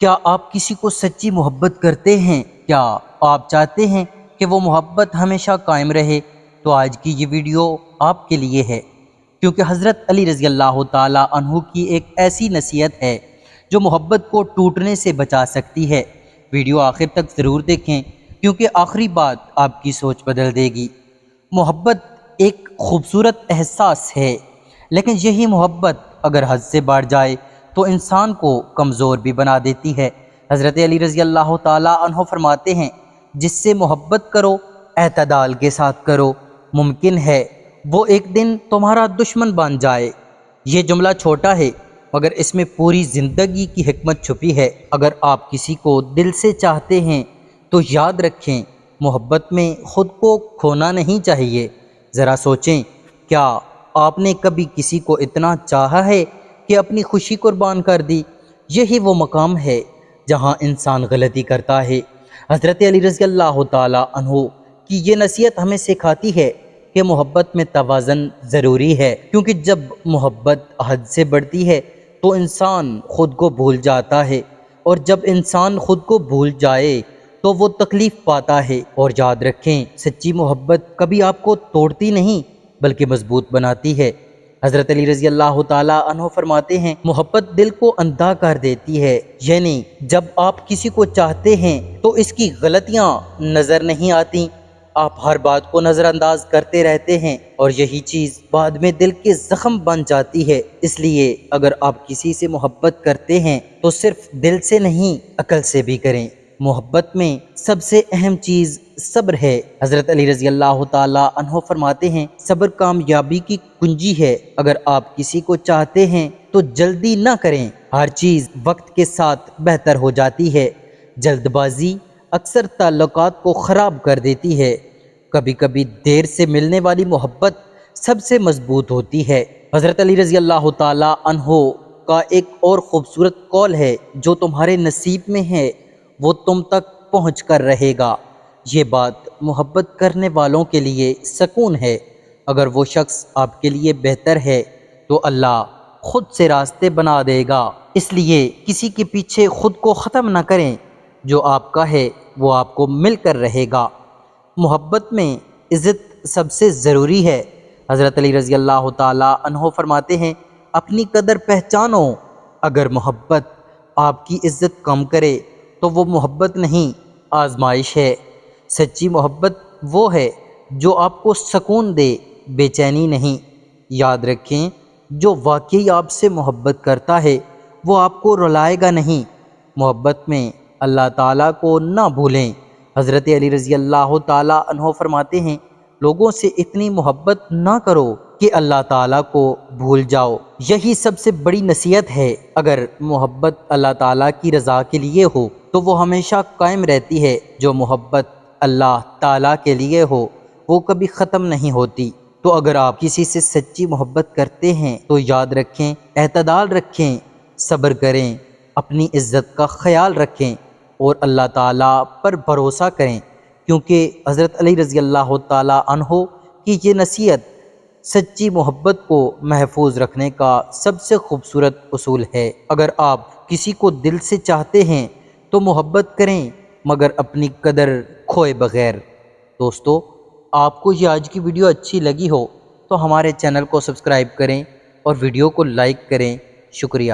کیا آپ کسی کو سچی محبت کرتے ہیں؟ کیا آپ چاہتے ہیں کہ وہ محبت ہمیشہ قائم رہے؟ تو آج کی یہ ویڈیو آپ کے لیے ہے، کیونکہ حضرت علی رضی اللہ تعالیٰ عنہ کی ایک ایسی نصیحت ہے جو محبت کو ٹوٹنے سے بچا سکتی ہے۔ ویڈیو آخر تک ضرور دیکھیں، کیونکہ آخری بات آپ کی سوچ بدل دے گی۔ محبت ایک خوبصورت احساس ہے، لیکن یہی محبت اگر حد سے بڑھ جائے تو انسان کو کمزور بھی بنا دیتی ہے۔ حضرت علی رضی اللہ تعالیٰ عنہ فرماتے ہیں، جس سے محبت کرو اعتدال کے ساتھ کرو، ممکن ہے وہ ایک دن تمہارا دشمن بن جائے۔ یہ جملہ چھوٹا ہے مگر اس میں پوری زندگی کی حکمت چھپی ہے۔ اگر آپ کسی کو دل سے چاہتے ہیں تو یاد رکھیں، محبت میں خود کو کھونا نہیں چاہیے۔ ذرا سوچیں، کیا آپ نے کبھی کسی کو اتنا چاہا ہے کہ اپنی خوشی قربان کر دی؟ یہی وہ مقام ہے جہاں انسان غلطی کرتا ہے۔ حضرت علی رضی اللہ تعالیٰ عنہ کی یہ نصیحت ہمیں سکھاتی ہے کہ محبت میں توازن ضروری ہے، کیونکہ جب محبت حد سے بڑھتی ہے تو انسان خود کو بھول جاتا ہے، اور جب انسان خود کو بھول جائے تو وہ تکلیف پاتا ہے۔ اور یاد رکھیں، سچی محبت کبھی آپ کو توڑتی نہیں بلکہ مضبوط بناتی ہے۔ حضرت علی رضی اللہ تعالیٰ عنہ فرماتے ہیں، محبت دل کو اندھا کر دیتی ہے، یعنی جب آپ کسی کو چاہتے ہیں تو اس کی غلطیاں نظر نہیں آتی، آپ ہر بات کو نظر انداز کرتے رہتے ہیں، اور یہی چیز بعد میں دل کے زخم بن جاتی ہے۔ اس لیے اگر آپ کسی سے محبت کرتے ہیں تو صرف دل سے نہیں، عقل سے بھی کریں۔ محبت میں سب سے اہم چیز صبر ہے۔ حضرت علی رضی اللہ تعالیٰ عنہ فرماتے ہیں، صبر کامیابی کی کنجی ہے۔ اگر آپ کسی کو چاہتے ہیں تو جلدی نہ کریں، ہر چیز وقت کے ساتھ بہتر ہو جاتی ہے۔ جلد بازی اکثر تعلقات کو خراب کر دیتی ہے۔ کبھی کبھی دیر سے ملنے والی محبت سب سے مضبوط ہوتی ہے۔ حضرت علی رضی اللہ تعالیٰ عنہ کا ایک اور خوبصورت قول ہے، جو تمہارے نصیب میں ہے وہ تم تک پہنچ کر رہے گا۔ یہ بات محبت کرنے والوں کے لیے سکون ہے۔ اگر وہ شخص آپ کے لیے بہتر ہے تو اللہ خود سے راستے بنا دے گا۔ اس لیے کسی کے پیچھے خود کو ختم نہ کریں، جو آپ کا ہے وہ آپ کو مل کر رہے گا۔ محبت میں عزت سب سے ضروری ہے۔ حضرت علی رضی اللہ تعالیٰ عنہ فرماتے ہیں، اپنی قدر پہچانو۔ اگر محبت آپ کی عزت کم کرے تو وہ محبت نہیں، آزمائش ہے۔ سچی محبت وہ ہے جو آپ کو سکون دے، بے چینی نہیں۔ یاد رکھیں، جو واقعی آپ سے محبت کرتا ہے وہ آپ کو رلائے گا نہیں۔ محبت میں اللہ تعالیٰ کو نہ بھولیں۔ حضرت علی رضی اللہ تعالیٰ عنہ فرماتے ہیں، لوگوں سے اتنی محبت نہ کرو کہ اللہ تعالیٰ کو بھول جاؤ۔ یہی سب سے بڑی نصیحت ہے۔ اگر محبت اللہ تعالیٰ کی رضا کے لیے ہو تو وہ ہمیشہ قائم رہتی ہے۔ جو محبت اللہ تعالیٰ کے لیے ہو وہ کبھی ختم نہیں ہوتی۔ تو اگر آپ کسی سے سچی محبت کرتے ہیں تو یاد رکھیں، اعتدال رکھیں، صبر کریں، اپنی عزت کا خیال رکھیں، اور اللہ تعالیٰ پر بھروسہ کریں، کیونکہ حضرت علی رضی اللہ تعالیٰ عنہ کی یہ نصیحت سچی محبت کو محفوظ رکھنے کا سب سے خوبصورت اصول ہے۔ اگر آپ کسی کو دل سے چاہتے ہیں تو محبت کریں، مگر اپنی قدر کھوئے بغیر۔ دوستو، آپ کو یہ آج کی ویڈیو اچھی لگی ہو تو ہمارے چینل کو سبسکرائب کریں اور ویڈیو کو لائک کریں۔ شکریہ۔